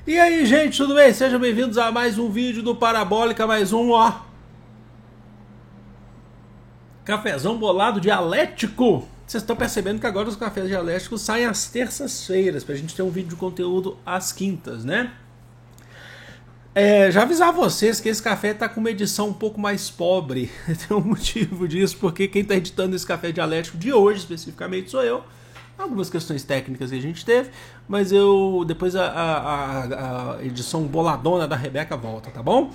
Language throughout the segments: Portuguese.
E aí, gente, tudo bem? Sejam bem-vindos a mais um vídeo do Parabólica, mais um, cafezão bolado dialético. Vocês estão percebendo que agora os cafés dialéticos saem às terças-feiras, pra gente ter um vídeo de conteúdo às quintas, né? Já avisar vocês que esse café tá com uma edição um pouco mais pobre. Tem um motivo disso, porque quem tá editando esse café dialético de hoje, especificamente, sou eu. Algumas questões técnicas que a gente teve, mas depois a edição boladona da Rebeca volta, tá bom?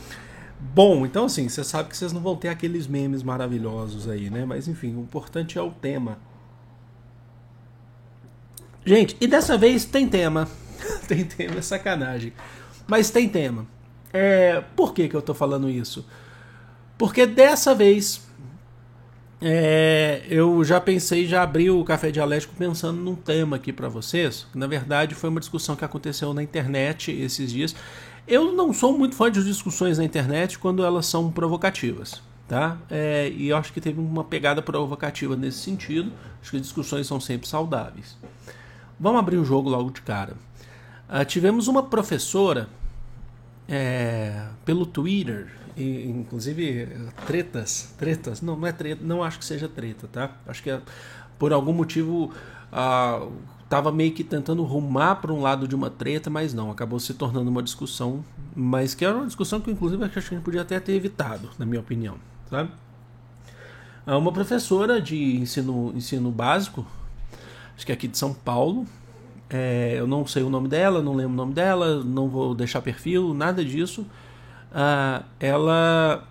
Bom, então assim, você sabe que vocês não vão ter aqueles memes maravilhosos aí, né? Mas enfim, o importante é o tema. Gente, e dessa vez tem tema. Tem tema, é sacanagem. Mas tem tema. Por que eu tô falando isso? Porque dessa vez eu já pensei, já abri o Café Dialético pensando num tema aqui pra vocês. Na verdade, foi uma discussão que aconteceu na internet esses dias. Eu não sou muito fã de discussões na internet quando elas são provocativas, tá? E eu acho que teve uma pegada provocativa nesse sentido. Acho que as discussões são sempre saudáveis. Vamos abrir o jogo logo de cara. Tivemos uma professora pelo Twitter, inclusive tretas, não é treta, não acho que seja treta, tá? Acho que por algum motivo tava meio que tentando rumar para um lado de uma treta, mas não, acabou se tornando uma discussão, mas que era uma discussão que inclusive acho que a gente podia até ter evitado, na minha opinião, sabe? Uma professora de ensino básico, acho que é aqui de São Paulo. Eu não sei o nome dela, não lembro o nome dela, não vou deixar perfil, nada disso. Ela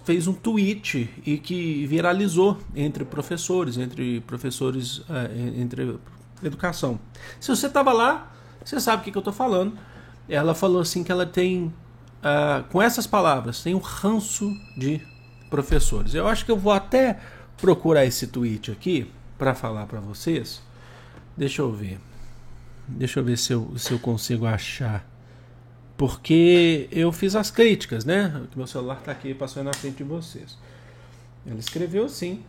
fez um tweet e que viralizou entre professores, entre educação. Se você estava lá, você sabe o que eu estou falando. Ela falou assim que ela tem, com essas palavras, tem um ranço de professores. Eu acho que eu vou até procurar esse tweet aqui para falar para vocês. Deixa eu ver se eu consigo achar. Porque eu fiz as críticas, né? Meu celular tá aqui, passou na frente de vocês. Ela escreveu assim.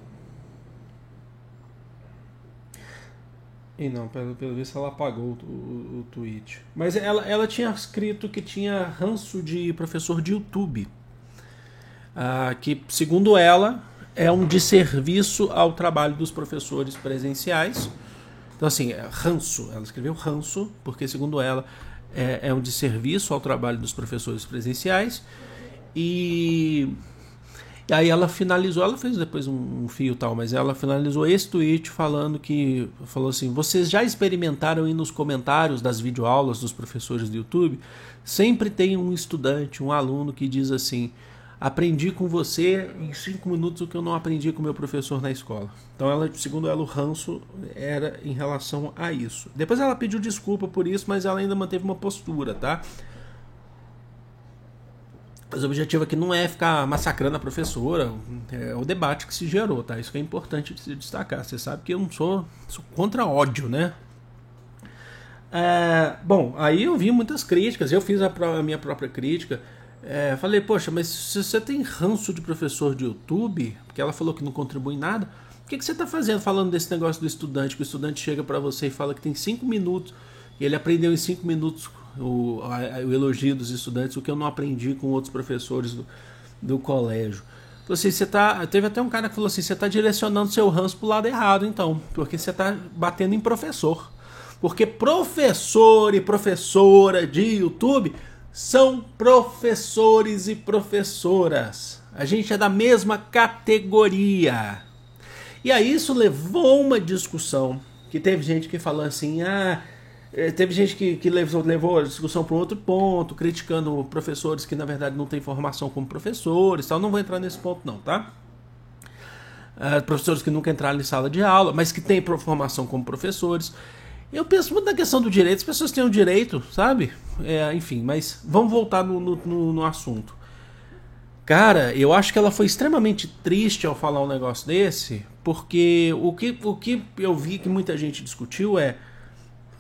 E não, pelo visto ela apagou o tweet. Mas ela tinha escrito que tinha ranço de professor de YouTube. Que, segundo ela, é um desserviço ao trabalho dos professores presenciais. Então, assim, ranço. Ela escreveu ranço, porque, segundo ela, é um desserviço ao trabalho dos professores presenciais. E aí ela finalizou, ela fez depois um fio e tal, mas ela finalizou esse tweet falou assim: vocês já experimentaram ir nos comentários das videoaulas dos professores do YouTube? Sempre tem um estudante, um aluno que diz assim: aprendi com você em 5 minutos o que eu não aprendi com o meu professor na escola. Então, segundo ela, o ranço era em relação a isso. Depois ela pediu desculpa por isso, mas ela ainda manteve uma postura, tá? Mas o objetivo aqui não é ficar massacrando a professora, é o debate que se gerou, tá? Isso que é importante de se destacar. Você sabe que eu não sou contra ódio, né? Bom, aí eu vi muitas críticas, eu fiz a minha própria crítica. Falei, poxa, mas se você tem ranço de professor de YouTube, porque ela falou que não contribui em nada, o que você está fazendo falando desse negócio do estudante, que o estudante chega para você e fala que tem 5 minutos, e ele aprendeu em 5 minutos o elogio dos estudantes, o que eu não aprendi com outros professores do colégio. Assim, teve até um cara que falou assim, você está direcionando seu ranço para o lado errado, então, porque você está batendo em professor. Porque professor e professora de YouTube são professores e professoras. A gente é da mesma categoria. E aí isso levou uma discussão, que teve gente que falou assim, teve gente que levou a discussão para um outro ponto, criticando professores que na verdade não têm formação como professores, tal. Não vou entrar nesse ponto não, tá? Professores que nunca entraram em sala de aula, mas que têm formação como professores. Eu penso muito na questão do direito, as pessoas têm o direito, sabe? Enfim, mas vamos voltar no assunto. Cara, eu acho que ela foi extremamente triste ao falar um negócio desse, porque o que eu vi que muita gente discutiu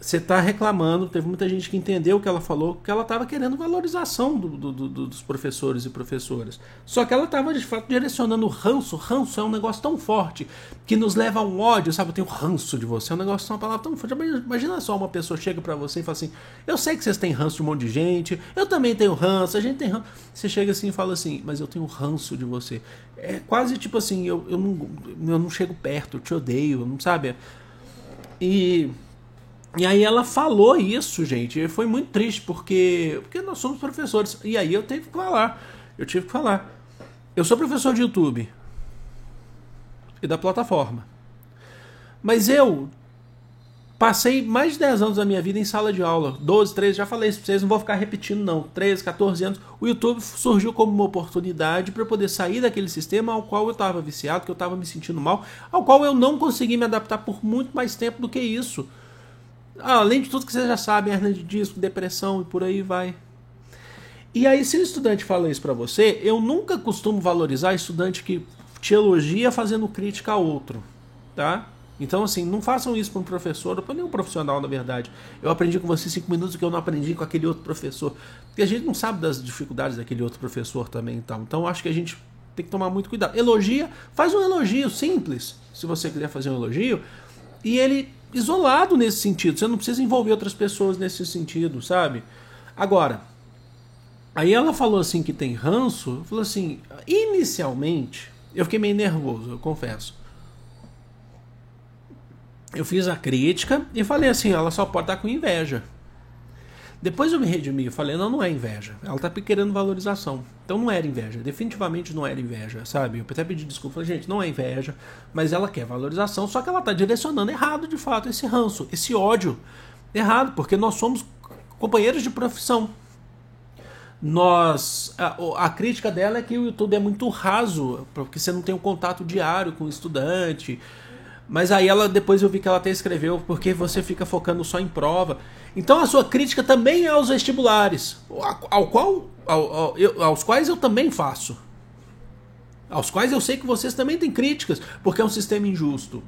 você está reclamando, teve muita gente que entendeu o que ela falou, que ela estava querendo valorização dos professores e professoras. Só que ela estava, de fato, direcionando o ranço. Ranço é um negócio tão forte que nos leva a um ódio, sabe? Eu tenho ranço de você, é um negócio, uma palavra tão forte. Imagina só, uma pessoa chega para você e fala assim, eu sei que vocês têm ranço de um monte de gente, eu também tenho ranço, a gente tem ranço. Você chega assim e fala assim, mas eu tenho ranço de você. É quase tipo assim, eu não chego perto, eu te odeio, não sabe? E aí ela falou isso, gente, e foi muito triste, porque nós somos professores. E aí eu tive que falar. Eu sou professor de YouTube e da plataforma. Mas eu passei mais de 10 anos da minha vida em sala de aula. 12, 13, já falei isso pra vocês, não vou ficar repetindo não. 13, 14 anos. O YouTube surgiu como uma oportunidade para eu poder sair daquele sistema ao qual eu estava viciado, que eu estava me sentindo mal, ao qual eu não consegui me adaptar por muito mais tempo do que isso. Além de tudo que vocês já sabem, hernia de disco, depressão e por aí vai. E aí, se o estudante fala isso pra você, eu nunca costumo valorizar estudante que te elogia fazendo crítica a outro, tá? Então, assim, não façam isso para um professor ou para nenhum profissional, na verdade. Eu aprendi com você 5 minutos que eu não aprendi com aquele outro professor. Porque a gente não sabe das dificuldades daquele outro professor também. Então, acho que a gente tem que tomar muito cuidado. Elogia, faz um elogio simples, se você quiser fazer um elogio, e ele isolado nesse sentido. Você não precisa envolver outras pessoas nesse sentido, sabe? Agora, aí ela falou assim que tem ranço. Falou assim, inicialmente, eu fiquei meio nervoso, eu confesso. Eu fiz a crítica e falei assim, ela só pode estar com inveja. Depois eu me redimi e falei, não é inveja. Ela está querendo valorização. Então não era inveja. Definitivamente não era inveja, sabe? Eu até pedi desculpa. Falei, gente, não é inveja. Mas ela quer valorização. Só que ela está direcionando errado, de fato, esse ranço, esse ódio. Errado, porque nós somos companheiros de profissão. A crítica dela é que o YouTube é muito raso, porque você não tem um contato diário com o estudante. Mas aí depois eu vi que ela até escreveu, porque você fica focando só em prova. Então a sua crítica também é aos vestibulares, aos quais eu também faço. Aos quais eu sei que vocês também têm críticas, porque é um sistema injusto.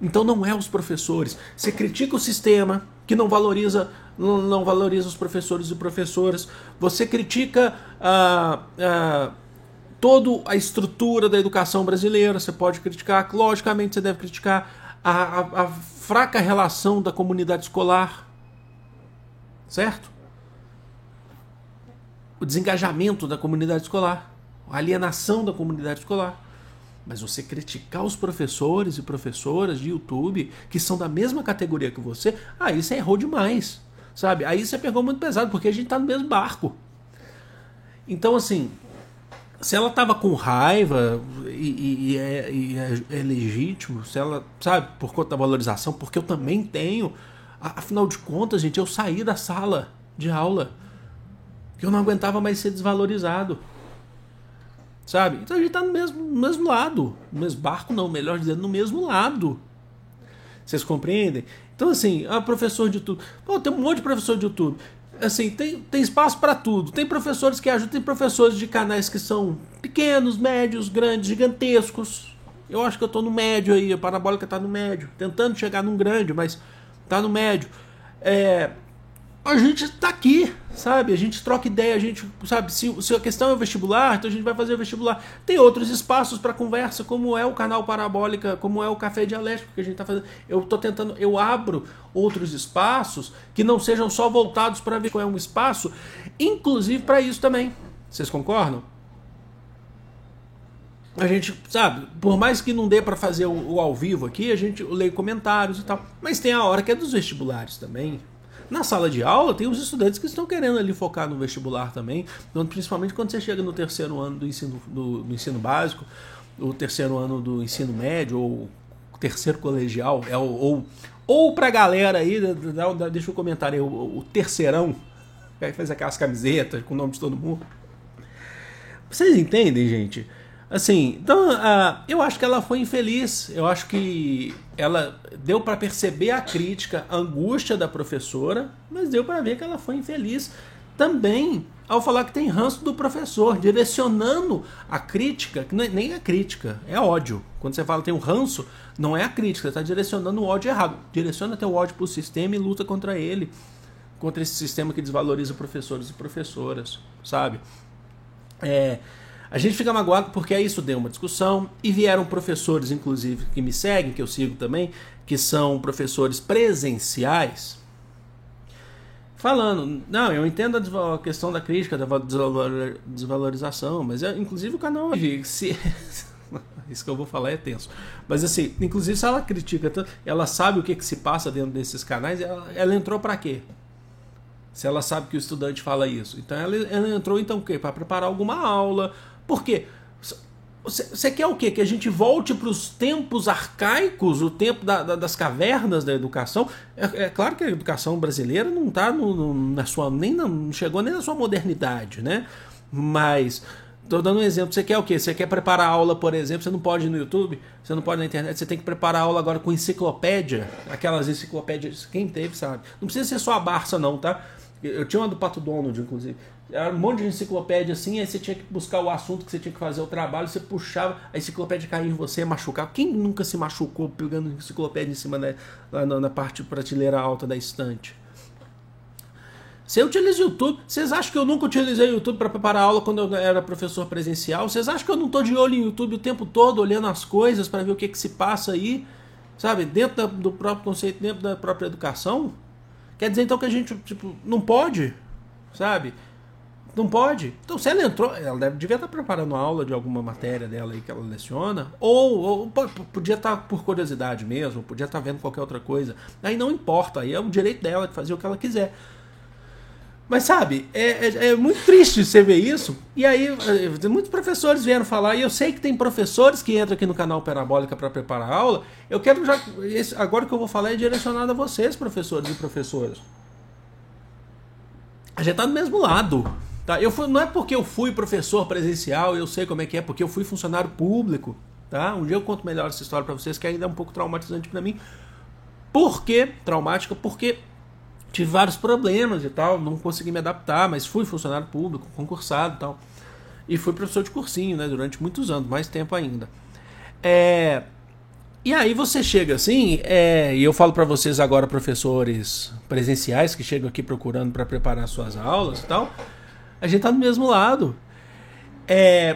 Então não é os professores. Você critica o sistema, que não valoriza os professores e professoras. Você critica toda a estrutura da educação brasileira. Você pode criticar, logicamente você deve criticar a fraca relação da comunidade escolar, certo? O desengajamento da comunidade escolar, a alienação da comunidade escolar. Mas você criticar os professores e professoras de YouTube, que são da mesma categoria que você, aí você errou demais, sabe? Aí você pegou muito pesado, porque a gente tá no mesmo barco. Então, assim, se ela tava com raiva e é legítimo, se ela, sabe, por conta da valorização, porque eu também tenho, afinal de contas, gente, eu saí da sala de aula, que eu não aguentava mais ser desvalorizado, sabe? Então a gente tá no mesmo lado, no mesmo barco não, melhor dizendo, no mesmo lado. Vocês compreendem? Então, assim, professor de YouTube, tem um monte de professor de YouTube. Assim, tem espaço para tudo. Tem professores que ajudam, tem professores de canais que são pequenos, médios, grandes, gigantescos. Eu acho que eu tô no médio aí, a Parabólica tá no médio, tentando chegar num grande, mas tá no médio. A gente tá aqui, sabe? A gente troca ideia, a gente, sabe? Se a questão é o vestibular, então a gente vai fazer o vestibular. Tem outros espaços para conversa, como é o canal Parabólica, como é o Café Dialético que a gente tá fazendo. Eu abro outros espaços que não sejam só voltados para ver qual é um espaço, inclusive para isso também. Vocês concordam? A gente, sabe, por mais que não dê para fazer o ao vivo aqui, a gente lê comentários e tal, mas tem a hora que é dos vestibulares também. Na sala de aula tem os estudantes que estão querendo ali focar no vestibular também, principalmente quando você chega no terceiro ano do ensino básico, o terceiro ano do ensino médio, ou terceiro colegial, ou pra galera aí, deixa eu comentar aí, o terceirão, que aí faz aquelas camisetas com o nome de todo mundo. Vocês entendem, gente? Assim, então, eu acho que ela foi infeliz. Eu acho que ela deu para perceber a crítica, a angústia da professora, mas deu para ver que ela foi infeliz também ao falar que tem ranço do professor, direcionando a crítica, que nem é crítica, é ódio. Quando você fala que tem um ranço, não é a crítica, você está direcionando o ódio errado. Direciona teu ódio para o sistema e luta contra ele, contra esse sistema que desvaloriza professores e professoras, sabe? A gente fica magoado porque isso deu uma discussão e vieram professores, inclusive, que me seguem, que eu sigo também, que são professores presenciais, falando, não, eu entendo a questão da crítica, da desvalorização, mas inclusive o canal, isso que eu vou falar é tenso, mas assim, inclusive se ela critica tanto, ela sabe o que se passa dentro desses canais, ela entrou para quê? Se ela sabe que o estudante fala isso. Então ela entrou então o quê? Para preparar alguma aula. Por quê? Você quer o quê? Que a gente volte para os tempos arcaicos, o tempo das cavernas da educação? É claro que a educação brasileira não está não chegou nem na sua modernidade, né? Mas, estou dando um exemplo, você quer o quê? Você quer preparar aula, por exemplo, você não pode ir no YouTube, você não pode na internet, você tem que preparar aula agora com enciclopédia, aquelas enciclopédias, quem teve sabe. Não precisa ser só a Barça não, tá? Eu tinha uma do Pato Donald, inclusive. Era um monte de enciclopédia assim, aí você tinha que buscar o assunto que você tinha que fazer o trabalho, você puxava, a enciclopédia caía em você, machucava. Quem nunca se machucou pegando enciclopédia em cima na parte prateleira alta da estante? Você utiliza o YouTube. Vocês acham que eu nunca utilizei o YouTube para preparar aula quando eu era professor presencial? Vocês acham que eu não estou de olho em YouTube o tempo todo, olhando as coisas para ver o que se passa aí? Sabe? Dentro do próprio conceito, dentro da própria educação? Quer dizer então que a gente não pode, sabe? Não pode. Então se ela entrou, ela devia estar preparando a aula de alguma matéria dela aí que ela leciona, ou podia estar por curiosidade mesmo, podia estar vendo qualquer outra coisa. Aí não importa, aí é o direito dela de fazer o que ela quiser. Mas sabe, é muito triste você ver isso. E aí muitos professores vieram falar, e eu sei que tem professores que entram aqui no canal Parabólica para preparar a aula. Eu quero agora que eu vou falar é direcionado a vocês, professores e professoras. A gente tá do mesmo lado, tá? Não é porque eu fui professor presencial, eu sei como é que é, porque eu fui funcionário público, tá? Um dia eu conto melhor essa história para vocês, que ainda é um pouco traumatizante para mim. Por que traumática? Porque tive vários problemas e tal, não consegui me adaptar, mas fui funcionário público, concursado e tal. E fui professor de cursinho, né, durante muitos anos, mais tempo ainda. E aí você chega assim, e eu falo para vocês agora, professores presenciais que chegam aqui procurando para preparar suas aulas e tal, a gente tá do mesmo lado.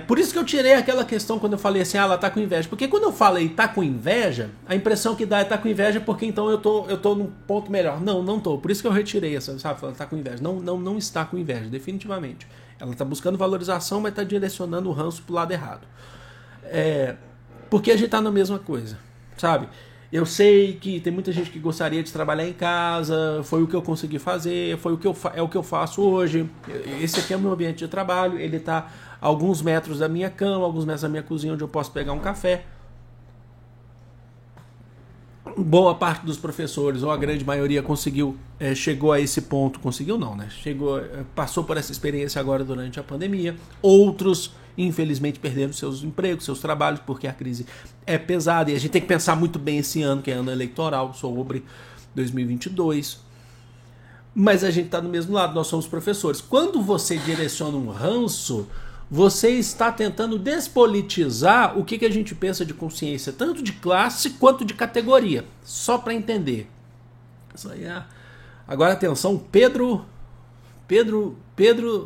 Por isso que eu tirei aquela questão quando eu falei assim, ela tá com inveja. Porque quando eu falei tá com inveja, a impressão que dá é tá com inveja porque então eu tô num ponto melhor. Não tô. Por isso que eu retirei essa, sabe? Ela tá com inveja. Não está com inveja, definitivamente. Ela tá buscando valorização, mas tá direcionando o ranço pro lado errado. Porque a gente tá na mesma coisa, sabe? Eu sei que tem muita gente que gostaria de trabalhar em casa, foi o que eu consegui fazer, é o que eu faço hoje. Esse aqui é o meu ambiente de trabalho, ele tá a alguns metros da minha cama, alguns metros da minha cozinha, onde eu posso pegar um café. Boa parte dos professores, ou a grande maioria, chegou a esse ponto. Conseguiu não, né? Passou por essa experiência agora durante a pandemia. Outros, infelizmente, perderam seus empregos, seus trabalhos, porque a crise é pesada. E a gente tem que pensar muito bem esse ano, que é ano eleitoral, sobre 2022. Mas a gente está do mesmo lado, nós somos professores. Quando você direciona um ranço, você está tentando despolitizar o que a gente pensa de consciência, tanto de classe quanto de categoria. Só para entender. Isso aí é... Agora atenção, Pedro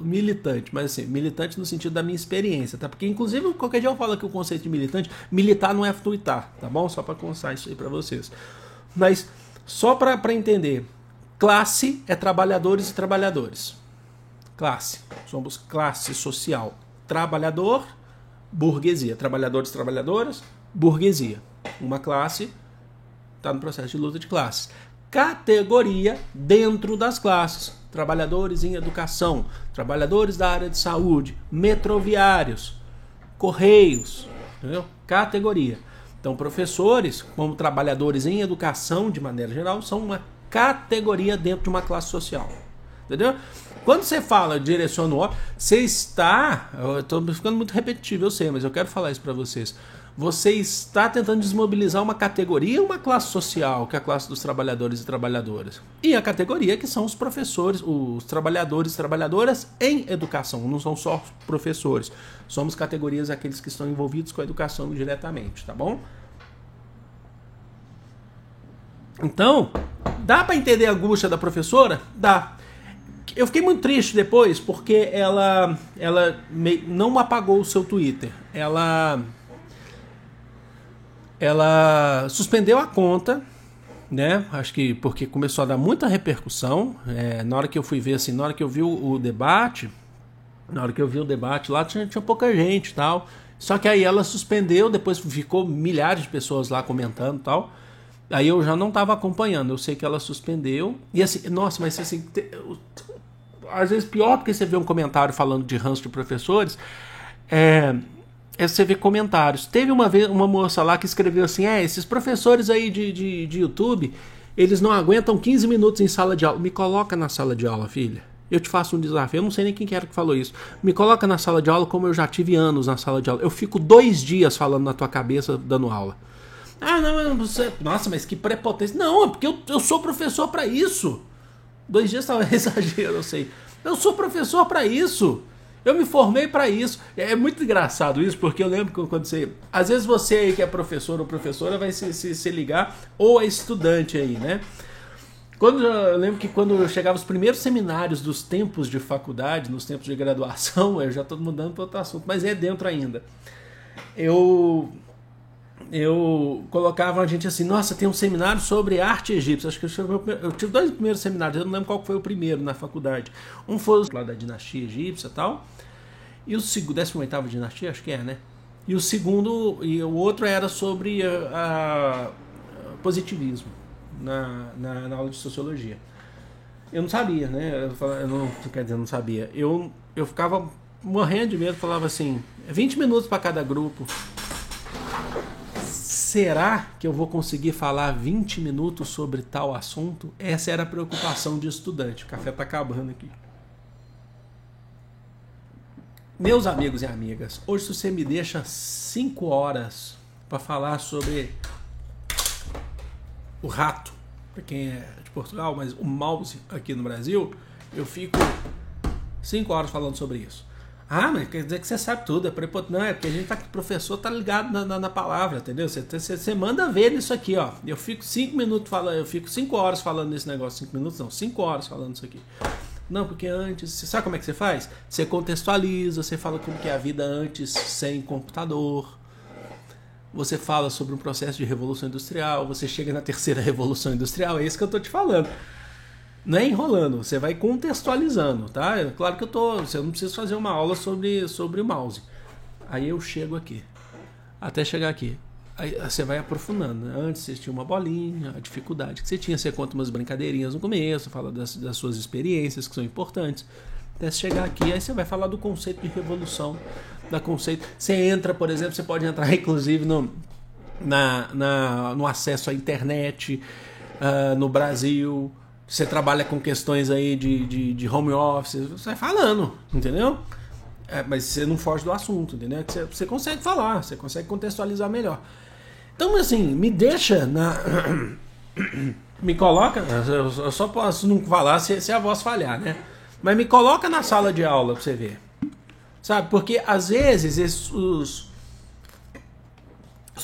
militante, mas assim, militante no sentido da minha experiência, tá? Porque inclusive qualquer dia eu falo que o conceito de militante, militar não é tuitar, tá bom? Só para constar isso aí para vocês. Mas só para entender, classe é trabalhadores e trabalhadores. Classe, somos classe social. Trabalhador, burguesia. Trabalhadores, trabalhadoras, burguesia. Uma classe está no processo de luta de classes. Categoria dentro das classes. Trabalhadores em educação, trabalhadores da área de saúde, metroviários, correios, entendeu? Categoria. Então, professores, como trabalhadores em educação, de maneira geral, são uma categoria dentro de uma classe social. Entendeu? Quando você fala direciona o ódio, você está... Eu estou ficando muito repetitivo, eu sei, mas eu quero falar isso para vocês. você está tentando desmobilizar uma categoria, uma classe social, que é a classe dos trabalhadores e trabalhadoras. E a categoria que são os professores, os trabalhadores e trabalhadoras em educação, não são só professores. Somos categorias aqueles que estão envolvidos com a educação diretamente, tá bom? Então, dá para entender a angústia da professora? Dá. Eu fiquei muito triste depois, porque ela não apagou o seu Twitter. Ela suspendeu a conta, né? Acho que porque começou a dar muita repercussão. Na hora que eu fui ver, assim, na hora que eu vi o debate, lá tinha pouca gente e tal. Só que aí ela suspendeu, depois ficou milhares de pessoas lá comentando e tal. Aí eu já não estava acompanhando, eu sei que ela suspendeu. E assim, nossa, mas assim, às vezes pior do que você ver um comentário falando de ranço de professores, é você ver comentários. Teve uma vez uma moça lá que escreveu assim, esses professores aí de YouTube, eles não aguentam 15 minutos em sala de aula. Me coloca na sala de aula, filha. Eu te faço um desafio, eu não sei nem quem que era que falou isso. Me coloca na sala de aula como eu já tive anos na sala de aula. Eu fico 2 dias falando na tua cabeça, dando aula. Ah, não, você... Nossa, mas que prepotência. Não, é porque eu sou professor para isso. 2 dias estava exagero, eu sei. Eu sou professor para isso. Eu me formei para isso. É muito engraçado isso, porque eu lembro que quando você... Às vezes você aí que é professor ou professora vai se ligar, ou é estudante aí, né? Eu lembro que quando eu chegava os primeiros seminários dos tempos de faculdade, nos tempos de graduação, eu já estou mudando para outro assunto, mas é dentro ainda. Eu colocava a gente assim, nossa, tem um seminário sobre arte egípcia. Acho que eu tive 2 primeiros seminários, eu não lembro qual foi o primeiro na faculdade. Um foi lá da dinastia egípcia e tal, e o 18ª dinastia, acho que é, né? E o segundo, e o outro era sobre positivismo, na aula de sociologia. Eu não sabia, né? Eu não sabia. Eu ficava morrendo de medo, falava assim, 20 minutos para cada grupo. Será que eu vou conseguir falar 20 minutos sobre tal assunto? Essa era a preocupação de estudante. O café está acabando aqui. Meus amigos e amigas, hoje se você me deixa 5 horas para falar sobre o rato, para quem é de Portugal, mas o mouse aqui no Brasil, eu fico 5 horas falando sobre isso. Ah, mas quer dizer que você sabe tudo, é prepotente. Não, é porque a gente o professor tá ligado na palavra, entendeu? Você manda ver isso aqui, ó. Eu fico 5 minutos falando, eu fico 5 horas falando nesse negócio. 5 minutos não, 5 horas falando isso aqui. Não, porque antes, você sabe como é que você faz? Você contextualiza, você fala como que é a vida antes sem computador. Você fala sobre um processo de revolução industrial, você chega na 3ª revolução industrial, é isso que eu tô te falando. Não é enrolando, você vai contextualizando, tá? Claro que você não precisa fazer uma aula sobre o mouse. Aí eu chego aqui, até chegar aqui. Aí você vai aprofundando, né? Antes você tinha uma bolinha, a dificuldade que você tinha, você conta umas brincadeirinhas no começo, fala das suas experiências que são importantes. Até você chegar aqui, aí você vai falar do conceito de revolução, Você entra, por exemplo, você pode entrar inclusive no acesso à internet no Brasil. Você trabalha com questões aí de home office, você vai falando, entendeu? Mas você não foge do assunto, entendeu? Você consegue falar, você consegue contextualizar melhor. Então, assim, me deixa me coloca, eu só posso não falar se a voz falhar, né? Mas me coloca na sala de aula pra você ver. Sabe? Porque, às vezes, os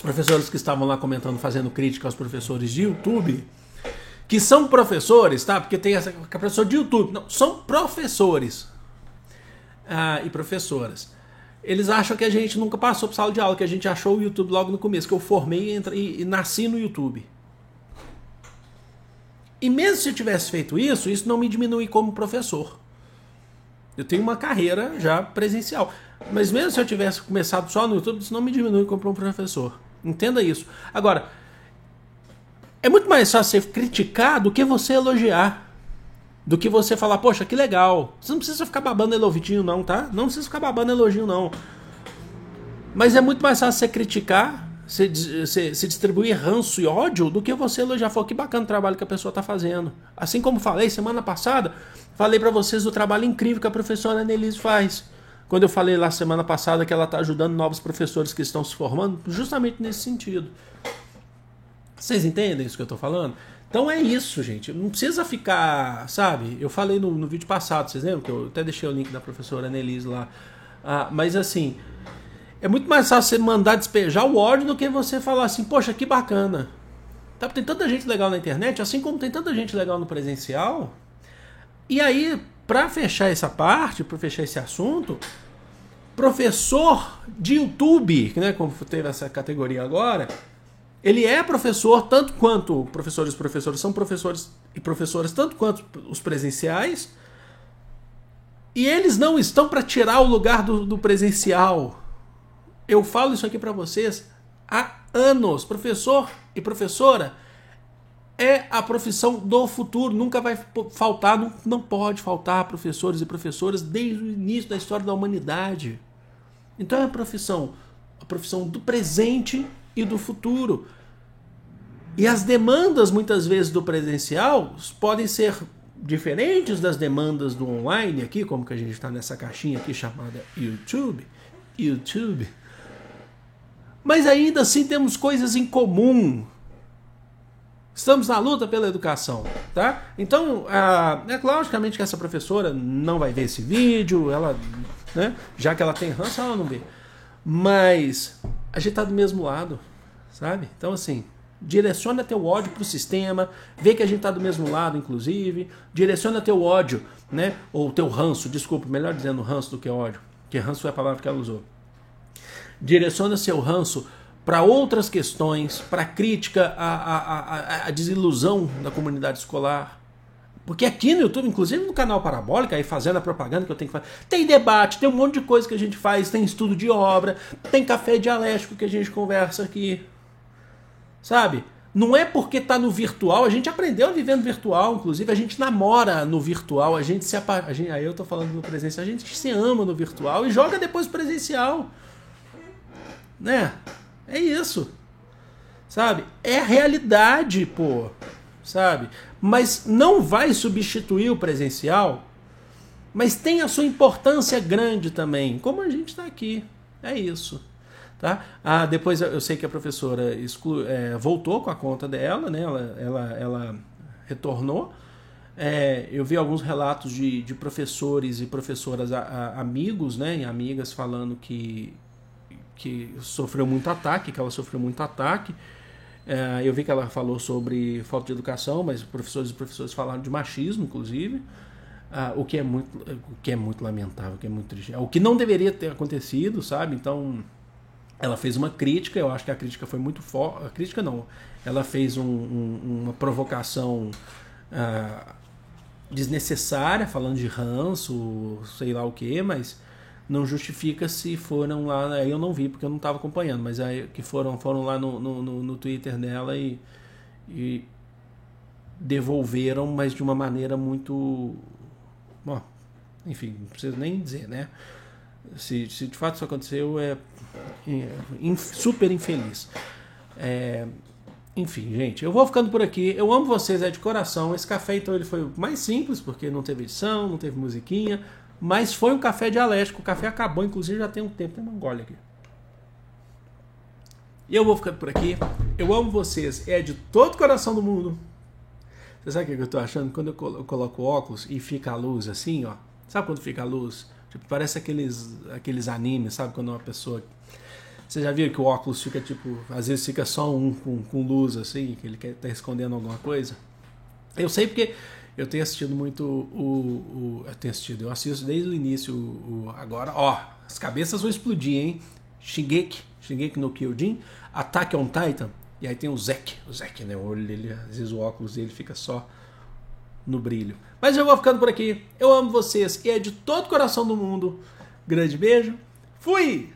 professores que estavam lá comentando, fazendo crítica aos professores de YouTube... que são professores, tá? Porque tem essa que é professor de YouTube. Não, são professores e professoras. Eles acham que a gente nunca passou por sala de aula, que a gente achou o YouTube logo no começo, que eu formei e nasci no YouTube. E mesmo se eu tivesse feito isso não me diminui como professor. Eu tenho uma carreira já presencial. Mas mesmo se eu tivesse começado só no YouTube, isso não me diminui como um professor. Entenda isso. Agora, é muito mais fácil você criticar do que você elogiar. Do que você falar, poxa, que legal. Você não precisa ficar babando elogio não, tá? Não precisa ficar babando elogio não. Mas é muito mais fácil você criticar, você distribuir ranço e ódio do que você elogiar. Falar, que bacana o trabalho que a pessoa está fazendo. Assim como falei semana passada, falei para vocês do trabalho incrível que a professora Annelise faz quando eu falei lá semana passada que ela está ajudando novos professores que estão se formando, justamente nesse sentido. Vocês entendem isso que eu estou falando? Então é isso, gente. Não precisa ficar, sabe? Eu falei no vídeo passado, vocês lembram? Que eu até deixei o link da professora Annelise lá. Mas assim, é muito mais fácil você mandar despejar o ódio do que você falar assim, poxa, que bacana. Tá? Tem tanta gente legal na internet, assim como tem tanta gente legal no presencial. E aí, para fechar essa parte, para fechar esse assunto, professor de YouTube, né, como teve essa categoria agora, ele é professor tanto quanto professores e professoras são professores e professoras tanto quanto os presenciais, e eles não estão para tirar o lugar do presencial. Eu falo isso aqui para vocês há anos. Professor e professora é a profissão do futuro, nunca vai faltar, não pode faltar professores e professoras desde o início da história da humanidade. Então é a profissão do presente e do futuro. E as demandas, muitas vezes, do presencial podem ser diferentes das demandas do online aqui, como que a gente está nessa caixinha aqui chamada YouTube. Mas ainda assim temos coisas em comum. Estamos na luta pela educação, tá? Então, logicamente que essa professora não vai ver esse vídeo, ela, né, já que ela tem ranço, ela não vê. Mas a gente tá do mesmo lado, sabe? Então, assim, direciona teu ódio pro sistema, vê que a gente tá do mesmo lado, inclusive, direciona teu ódio, né? Ou teu ranço, desculpa, melhor dizendo ranço do que ódio, porque ranço é a palavra que ela usou. Direciona seu ranço para outras questões, para crítica à desilusão da comunidade escolar. Porque aqui no YouTube, inclusive no canal Parabólica, aí fazendo a propaganda que eu tenho que fazer, tem debate, tem um monte de coisa que a gente faz, tem estudo de obra, tem café dialético que a gente conversa aqui. Sabe? Não é porque tá no virtual, a gente aprendeu a viver no virtual, inclusive a gente namora no virtual, aí eu tô falando no presencial, a gente se ama no virtual e joga depois presencial. Né? É isso, sabe? É a realidade, pô, sabe? Mas não vai substituir o presencial, mas tem a sua importância grande também, como a gente está aqui, é isso, tá? Depois eu sei que a professora voltou com a conta dela, né? Ela retornou. Eu vi alguns relatos de professores e professoras amigos, né? E amigas falando que sofreu muito ataque, eu vi que ela falou sobre falta de educação, mas professores e professores falaram de machismo, inclusive, o que é muito lamentável, o que é muito triste. O que não deveria ter acontecido, sabe? Então, ela fez uma crítica, eu acho que a crítica foi muito forte. A crítica não, ela fez uma provocação desnecessária, falando de ranço, sei lá o que, mas não justifica se foram lá, aí eu não vi porque eu não estava acompanhando, mas aí que foram lá no Twitter dela e devolveram, mas de uma maneira muito... Bom, enfim, não preciso nem dizer, né? Se de fato isso aconteceu, é super infeliz. Enfim, gente, eu vou ficando por aqui. Eu amo vocês, de coração. Esse café, então, ele foi mais simples, porque não teve edição, não teve musiquinha, mas foi um café dialético. O café acabou, inclusive já tem um tempo. Tem uma gole aqui. E eu vou ficando por aqui. Eu amo vocês. De todo o coração do mundo. Você sabe o que eu tô achando? Quando eu coloco o óculos e fica a luz assim, ó. Sabe quando fica a luz? Tipo, parece aqueles animes, sabe? Quando uma pessoa... Você já viu que o óculos fica tipo... Às vezes fica só um com luz assim, que ele tá escondendo alguma coisa. Eu sei porque... Eu tenho assistido muito eu assisto desde o início agora, ó, as cabeças vão explodir, hein? Shingeki no Kyojin, Attack on Titan, e aí tem o Zek, né? O olho dele, às vezes o óculos dele fica só no brilho. Mas eu vou ficando por aqui, eu amo vocês, e de todo o coração do mundo. Grande beijo, fui!